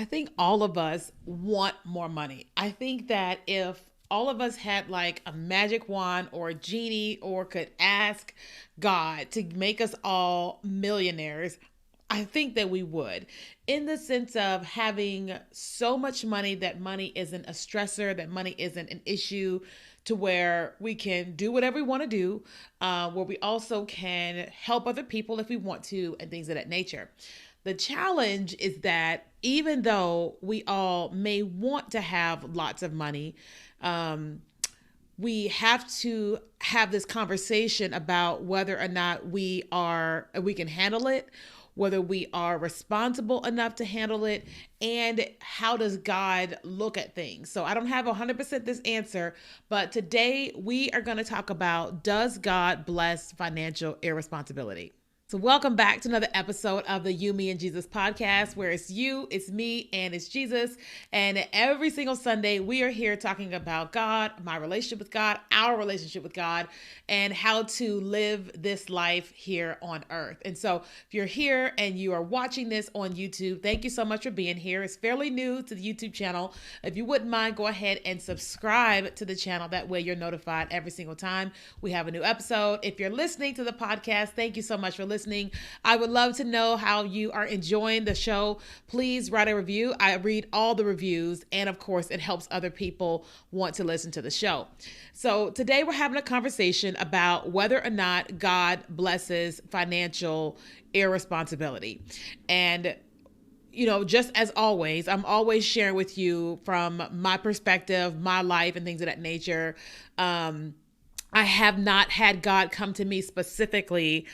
I think all of us want more money. I think that if all of us had like a magic wand or a genie or could ask God to make us all millionaires, I think that we would, in the sense of having so much money that money isn't a stressor, that money isn't an issue, to where we can do whatever we want to do, where we also can help other people if we want to, and things of that nature. The challenge is that even though we all may want to have lots of money, um, we have to have this conversation about whether or not we can handle it, whether we are responsible enough to handle it, and how does God look at things. So I don't have 100% this answer, but today we are going to talk about, does God bless financial irresponsibility? So welcome back to another episode of the You, Me, and Jesus podcast, where it's you, it's me, and it's Jesus. And every single Sunday, we are here talking about God, my relationship with God, our relationship with God, and how to live this life here on earth. And so if you're here and you are watching this on YouTube, thank you so much for being here. It's fairly new to the YouTube channel. If you wouldn't mind, go ahead and subscribe to the channel. That way you're notified every single time we have a new episode. If you're listening to the podcast, thank you so much for listening. I would love to know how you are enjoying the show. Please write a review. I read all the reviews, and of course, it helps other people want to listen to the show. So today we're having a conversation about whether or not God blesses financial irresponsibility. And just as always, I'm always sharing with you from my perspective, my life, and things of that nature. I have not had God come to me specifically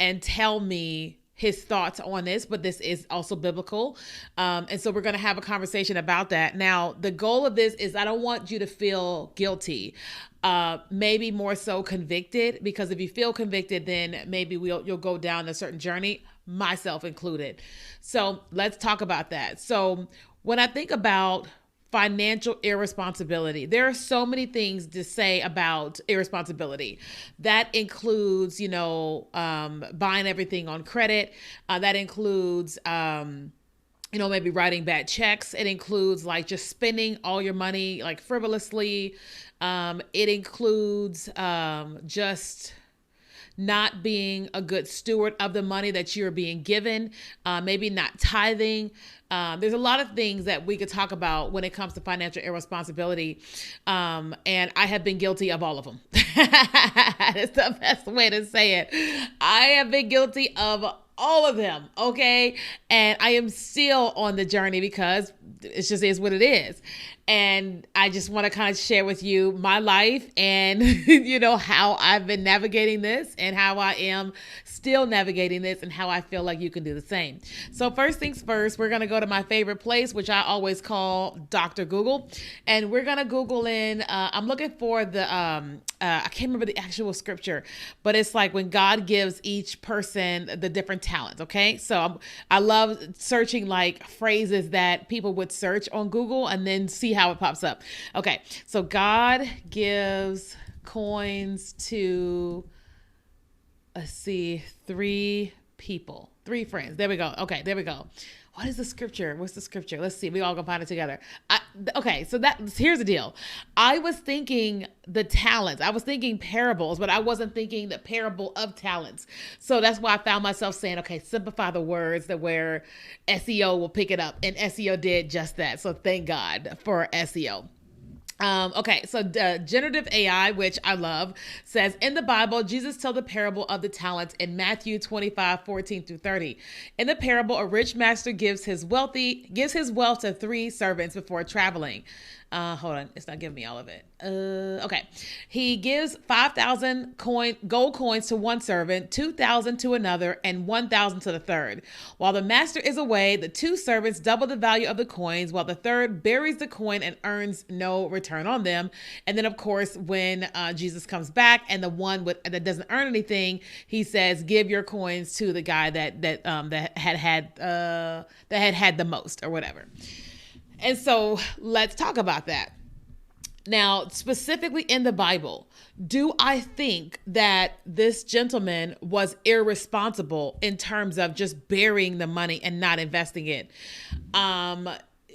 and tell me his thoughts on this, but this is also biblical. And so we're going to have a conversation about that. Now, the goal of this is I don't want you to feel guilty, maybe more so convicted, because if you feel convicted, then maybe you'll go down a certain journey, myself included. So let's talk about that. So when I think about financial irresponsibility, there are so many things to say about irresponsibility. That includes, buying everything on credit. That includes, maybe writing bad checks. It includes like just spending all your money like frivolously. It includes just not being a good steward of the money that you're being given, maybe not tithing. There's a lot of things that we could talk about when it comes to financial irresponsibility. And I have been guilty of all of them. That's the best way to say it. I have been guilty of all of them. Okay. And I am still on the journey because it just is what it is. And I just want to kind of share with you my life and, how I've been navigating this and how I am still navigating this and how I feel like you can do the same. So first things first, we're going to go to my favorite place, which I always call Dr. Google. And we're going to Google in, I'm looking for the, I can't remember the actual scripture, but it's like when God gives each person the different talents. Okay. So I love searching like phrases that people would search on Google and then see how it pops up. Okay. So God gives coins to, let's see, 3 people, 3 friends. There we go. Okay. There we go. What is the scripture? What's the scripture? Let's see. We all gonna find it together. Okay. So here's the deal. I was thinking the talents. I was thinking parables, but I wasn't thinking the parable of talents. So that's why I found myself saying, okay, simplify the words that where SEO will pick it up. And SEO did just that. So thank God for SEO. Okay, so generative AI, which I love, says in the Bible, Jesus tells the parable of the talents in Matthew 25:14-30. In the parable, a rich master gives his wealth to 3 servants before traveling. Hold on, it's not giving me all of it. Okay. He gives 5,000 gold coins to one servant, 2,000 to another, and 1,000 to the third. While the master is away, the 2 servants double the value of the coins, while the third buries the coin and earns no return on them. And then, of course, when Jesus comes back and the one that doesn't earn anything, he says, "Give your coins to the guy that had the most," or whatever. And so let's talk about that. Now, specifically in the Bible, do I think that this gentleman was irresponsible in terms of just burying the money and not investing it?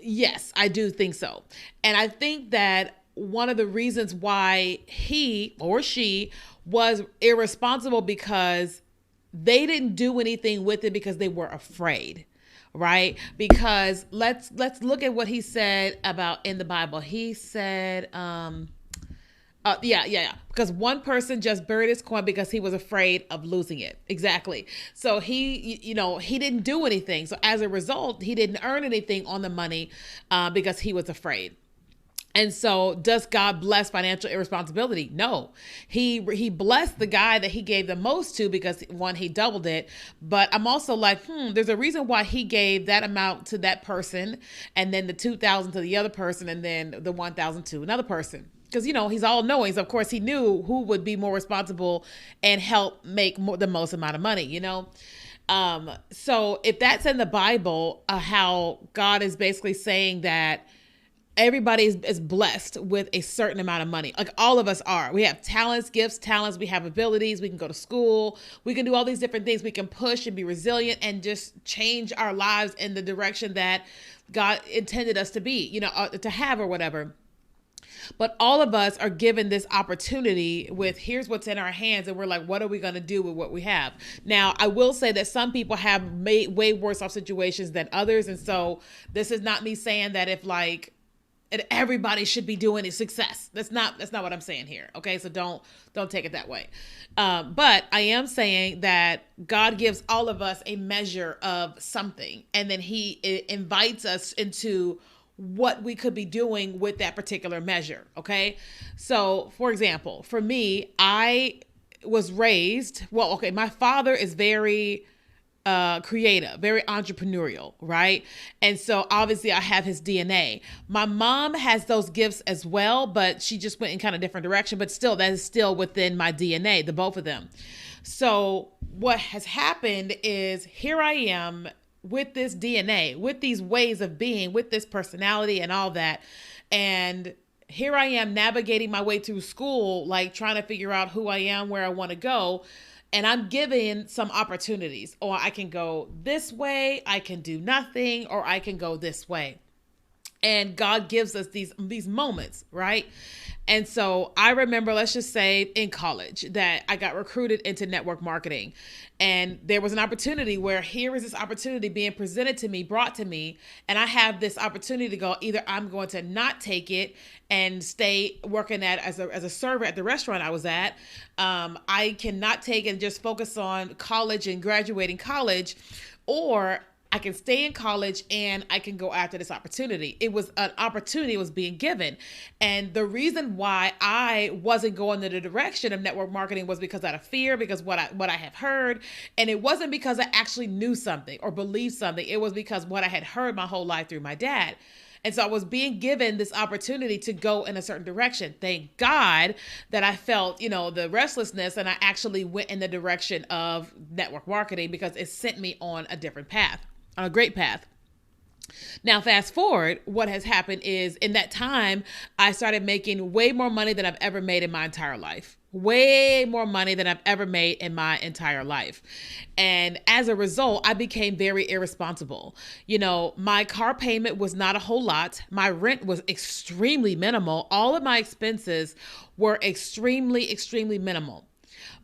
Yes, I do think so. And I think that one of the reasons why he or she was irresponsible because they didn't do anything with it because they were afraid, right? Because let's look at what he said about in the Bible. He said yeah. Because one person just buried his coin because he was afraid of losing it. Exactly. So he didn't do anything. So as a result, he didn't earn anything on the money because he was afraid. And so does God bless financial irresponsibility? No. He blessed the guy that he gave the most to because one, he doubled it. But I'm also like, there's a reason why he gave that amount to that person and then the 2,000 to the other person and then the 1,000 to another person. Because, he's all knowing. So, of course, he knew who would be more responsible and help make the most amount of money, So if that's in the Bible, how God is basically saying that everybody is blessed with a certain amount of money. Like all of us are. We have talents, gifts, talents. We have abilities. We can go to school. We can do all these different things. We can push and be resilient and just change our lives in the direction that God intended us to be, to have or whatever. But all of us are given this opportunity with here's what's in our hands. And we're like, what are we going to do with what we have? Now, I will say that some people have made way worse off situations than others. And so this is not me saying that if everybody should be doing is success. That's not what I'm saying here. Okay. So don't take it that way. But I am saying that God gives all of us a measure of something. And then he invites us into what we could be doing with that particular measure. Okay. So for example, for me, I was raised, my father is very creative, very entrepreneurial, right? And so obviously I have his DNA. My mom has those gifts as well, but she just went in kind of different direction, but still that is still within my DNA, the both of them. So what has happened is here I am with this DNA, with these ways of being, with this personality and all that. And here I am navigating my way through school, like trying to figure out who I am, where I want to go. And I'm given some opportunities, or I can go this way, I can do nothing, or I can go this way. And God gives us these moments, right? And so I remember, let's just say in college, that I got recruited into network marketing. And there was an opportunity where here is this opportunity being presented to me, brought to me, and I have this opportunity to go, either I'm going to not take it and stay working as a server at the restaurant I was at. I cannot take it and just focus on college and graduating college, or I can stay in college and I can go after this opportunity. It was an opportunity was being given. And the reason why I wasn't going in the direction of network marketing was because out of fear, because what I have heard. And it wasn't because I actually knew something or believed something. It was because what I had heard my whole life through my dad. And so I was being given this opportunity to go in a certain direction. Thank God that I felt, the restlessness, and I actually went in the direction of network marketing because it sent me on a different path. On a great path. Now, fast forward, what has happened is in that time, I started making way more money than I've ever made in my entire life. Way more money than I've ever made in my entire life. And as a result, I became very irresponsible. My car payment was not a whole lot. My rent was extremely minimal. All of my expenses were extremely, extremely minimal.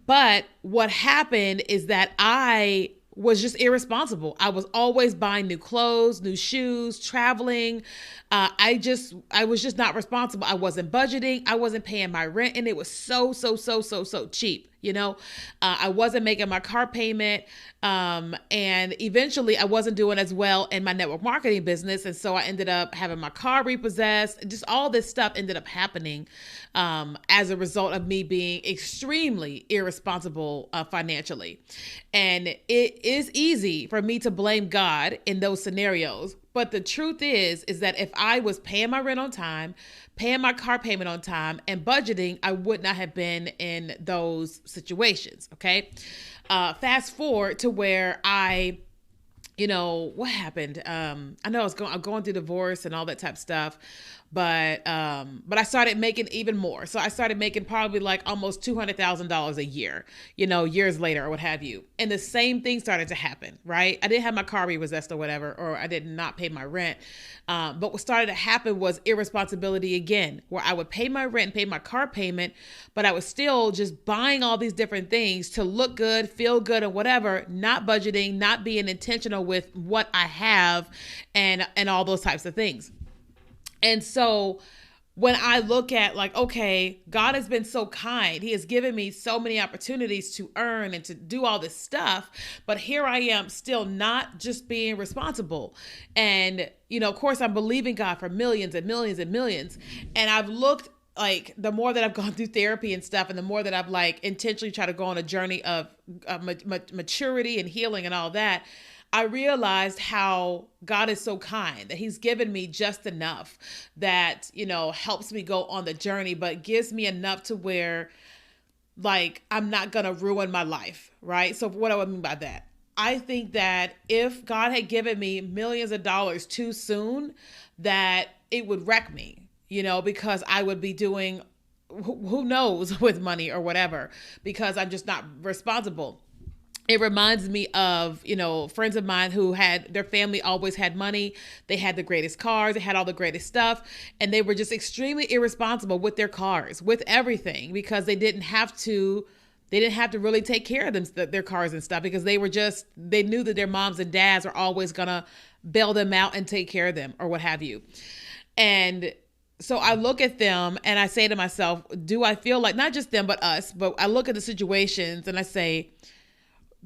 But what happened is that I was just irresponsible. I was always buying new clothes, new shoes, traveling. I was just not responsible. I wasn't budgeting. I wasn't paying my rent. And it was so cheap. I wasn't making my car payment. And eventually I wasn't doing as well in my network marketing business. And so I ended up having my car repossessed. Just all this stuff ended up happening as a result of me being extremely irresponsible financially. And it is easy for me to blame God in those scenarios. But the truth is that if I was paying my rent on time, paying my car payment on time, and budgeting, I would not have been in those situations. Okay. Fast forward to where I what happened? I know I'm going through divorce and all that type of stuff, but I started making even more. So I started making probably like almost $200,000 a year, years later or what have you. And the same thing started to happen, right? I didn't have my car repossessed or whatever, or I did not pay my rent. But what started to happen was irresponsibility again, where I would pay my rent and pay my car payment, but I was still just buying all these different things to look good, feel good, or whatever, not budgeting, not being intentional with what I have and all those types of things. And so when I look at like, okay, God has been so kind. He has given me so many opportunities to earn and to do all this stuff. But here I am still not just being responsible. And, of course, I'm believing God for millions and millions and millions. And I've looked like the more that I've gone through therapy and stuff, and the more that I've like intentionally tried to go on a journey of maturity and healing and all that, I realized how God is so kind, that he's given me just enough that, helps me go on the journey, but gives me enough to where like, I'm not going to ruin my life. Right. So what do I mean by that? I think that if God had given me millions of dollars too soon, that it would wreck me, because I would be doing who knows with money or whatever, because I'm just not responsible. It reminds me of, friends of mine who had their family always had money. They had the greatest cars. They had all the greatest stuff. And they were just extremely irresponsible with their cars, with everything, because they didn't have to really take care of their cars and stuff, because they knew that their moms and dads are always going to bail them out and take care of them or what have you. And so I look at them and I say to myself, do I feel like, not just them, but us, but I look at the situations and I say,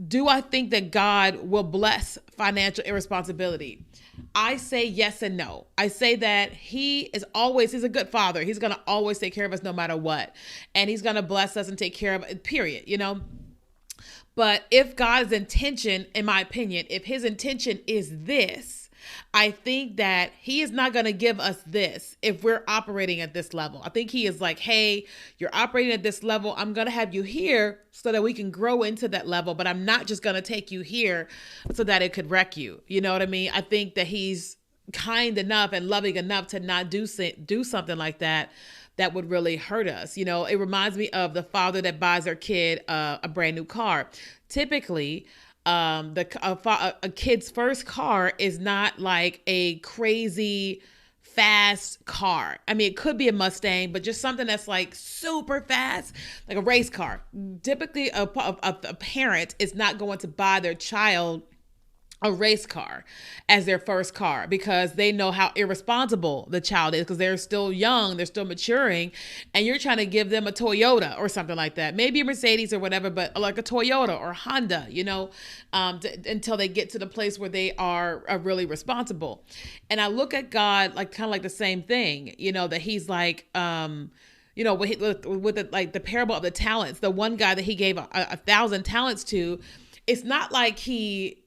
do I think that God will bless financial irresponsibility? I say yes and no. I say that he's a good father. He's going to always take care of us no matter what. And he's going to bless us and take care of it, period, But if God's intention, in my opinion, if his intention is this, I think that he is not going to give us this if we're operating at this level. I think he is like, hey, you're operating at this level. I'm going to have you here so that we can grow into that level, but I'm not just going to take you here so that it could wreck you. You know what I mean? I think that he's kind enough and loving enough to not do something like that would really hurt us. It reminds me of the father that buys their kid a brand new car. Typically, a kid's first car is not like a crazy fast car. I mean, it could be a Mustang, but just something that's like super fast, like a race car. Typically, a parent is not going to buy their child a race car as their first car, because they know how irresponsible the child is, because they're still young, they're still maturing, and you're trying to give them a Toyota or something like that, maybe a Mercedes or whatever, but like a Toyota or Honda, until they get to the place where they are really responsible. And I look at God like kind of like the same thing, that he's like, with the parable of the talents, the one guy that he gave 1,000 talents to, it's not like he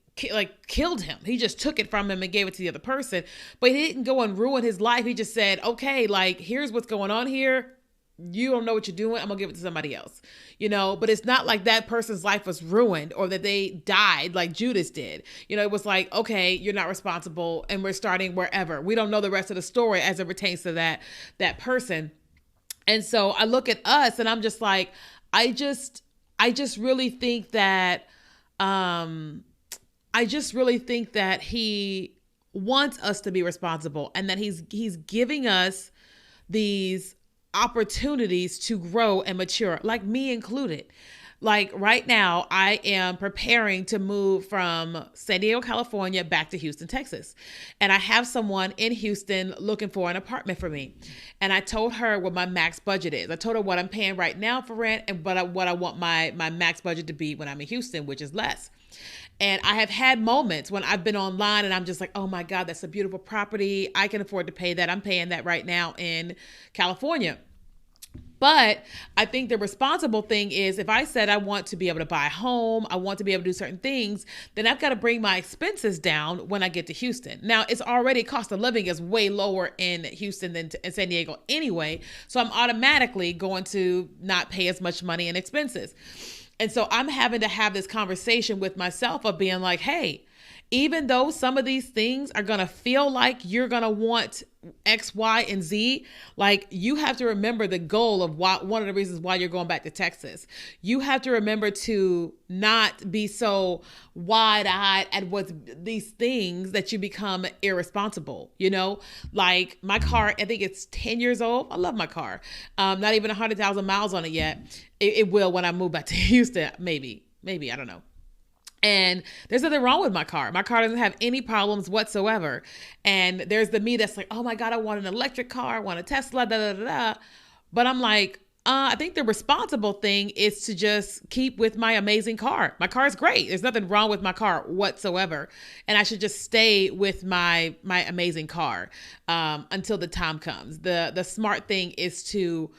killed him. He just took it from him and gave it to the other person, but he didn't go and ruin his life. He just said, okay, like, here's what's going on here. You don't know what you're doing. I'm gonna give it to somebody else, but it's not like that person's life was ruined or that they died like Judas did. It was like, okay, you're not responsible and we're starting wherever. We don't know the rest of the story as it pertains to that person. And so I look at us and I'm just like, I just really think that, he wants us to be responsible, and that he's giving us these opportunities to grow and mature, like me included. Like right now, I am preparing to move from San Diego, California, back to Houston, Texas. And I have someone in Houston looking for an apartment for me. And I told her what my max budget is. I told her what I'm paying right now for rent, and what I want my max budget to be when I'm in Houston, which is less. And I have had moments when I've been online and I'm just like, oh my God, that's a beautiful property. I can afford to pay that. I'm paying that right now in California. But I think the responsible thing is, if I said I want to be able to buy a home, I want to be able to do certain things, then I've got to bring my expenses down when I get to Houston. Now, it's already, cost of living is way lower in Houston than in San Diego anyway. So I'm automatically going to not pay as much money in expenses. And so I'm having to have this conversation with myself of being like, hey, even though some of these things are going to feel like you're going to want X, Y, and Z, like you have to remember the goal of why, one of the reasons why you're going back to Texas. You have to remember to not be so wide-eyed at what these things that you become irresponsible, like my car, I think it's 10 years old. I love my car. Not even 100,000 miles on it yet. It will when I move back to Houston, maybe, I don't know. And there's nothing wrong with my car. My car doesn't have any problems whatsoever. And there's the me that's like, oh my God, I want an electric car. I want a Tesla, da, da, da, da. But I'm like, I think the responsible thing is to just keep with my amazing car. My car is great. There's nothing wrong with my car whatsoever. And I should just stay with my amazing car until the time comes. The smart thing is to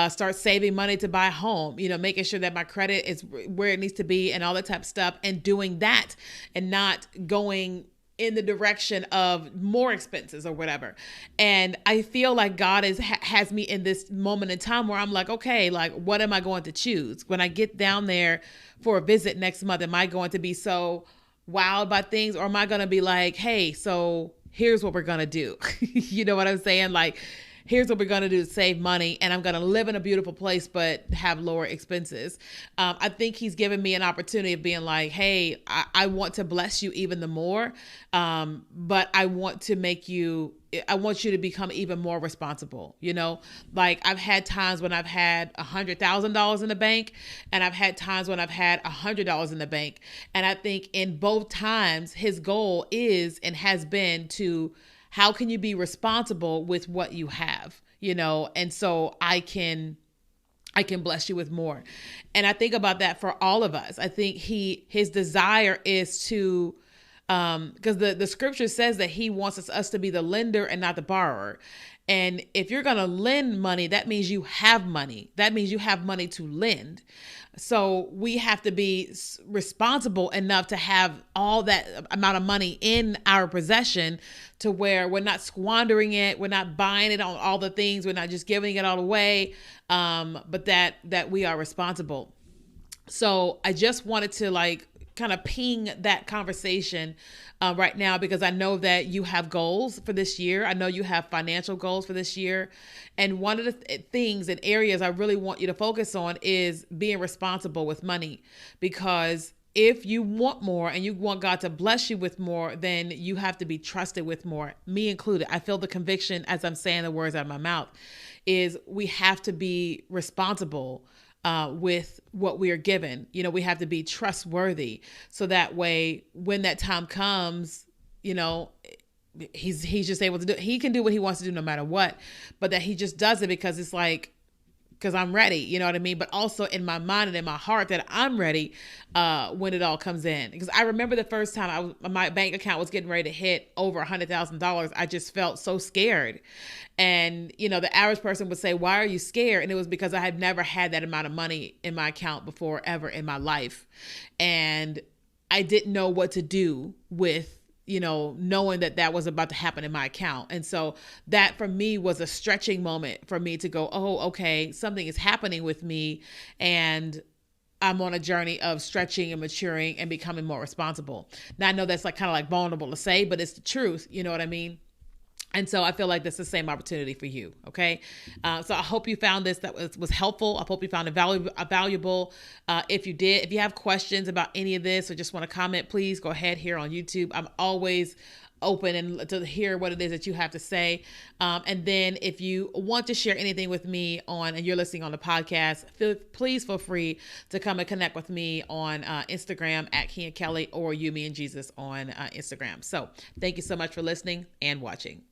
start saving money to buy a home, making sure that my credit is where it needs to be and all that type of stuff, and doing that and not going in the direction of more expenses or whatever. And I feel like God has me in this moment in time where I'm like, okay, like what am I going to choose? When I get down there for a visit next month, am I going to be so wowed by things, or am I going to be like, hey, so here's what we're going to do. You know what I'm saying? Like, here's what we're going to do to save money, and I'm going to live in a beautiful place but have lower expenses. I think he's given me an opportunity of being like, hey, I want to bless you even the more, but I want you to become even more responsible. Like I've had times when I've had $100,000 in the bank, and I've had times when I've had $100 in the bank. And I think in both times, his goal is and has been to, how can you be responsible with what you have, and so I can bless you with more. And I think about that for all of us. I think his desire is to, because the scripture says that he wants us to be the lender and not the borrower. And if you're going to lend money, that means you have money. That means you have money to lend. So we have to be responsible enough to have all that amount of money in our possession to where we're not squandering it. We're not buying it on all the things. We're not just giving it all away. But that we are responsible. So I just wanted to kind of ping that conversation right now, because I know that you have goals for this year. I know you have financial goals for this year. And one of the things and areas I really want you to focus on is being responsible with money, because if you want more and you want God to bless you with more, then you have to be trusted with more, me included. I feel the conviction as I'm saying the words out of my mouth is we have to be responsible with what we are given. We have to be trustworthy, so that way when that time comes, he's just able to do, he can do what he wants to do no matter what, but that he just does it because it's like, because I'm ready, you know what I mean? But also in my mind and in my heart that I'm ready when it all comes in. Because I remember the first time my bank account was getting ready to hit over $100,000, I just felt so scared. And, the average person would say, why are you scared? And it was because I had never had that amount of money in my account before ever in my life. And I didn't know what to do with knowing that was about to happen in my account. And so that for me was a stretching moment for me to go, oh, okay, something is happening with me, and I'm on a journey of stretching and maturing and becoming more responsible. Now I know that's kind of vulnerable to say, but it's the truth. You know what I mean? And so I feel like that's the same opportunity for you. Okay. So I hope you found this that was helpful. I hope you found it valuable. If you did, if you have questions about any of this or just want to comment, please go ahead here on YouTube. I'm always open and to hear what it is that you have to say. And then if you want to share anything with me and you're listening on the podcast, please feel free to come and connect with me on Instagram at Kia Kelly, or You, Me, and Jesus on Instagram. So thank you so much for listening and watching.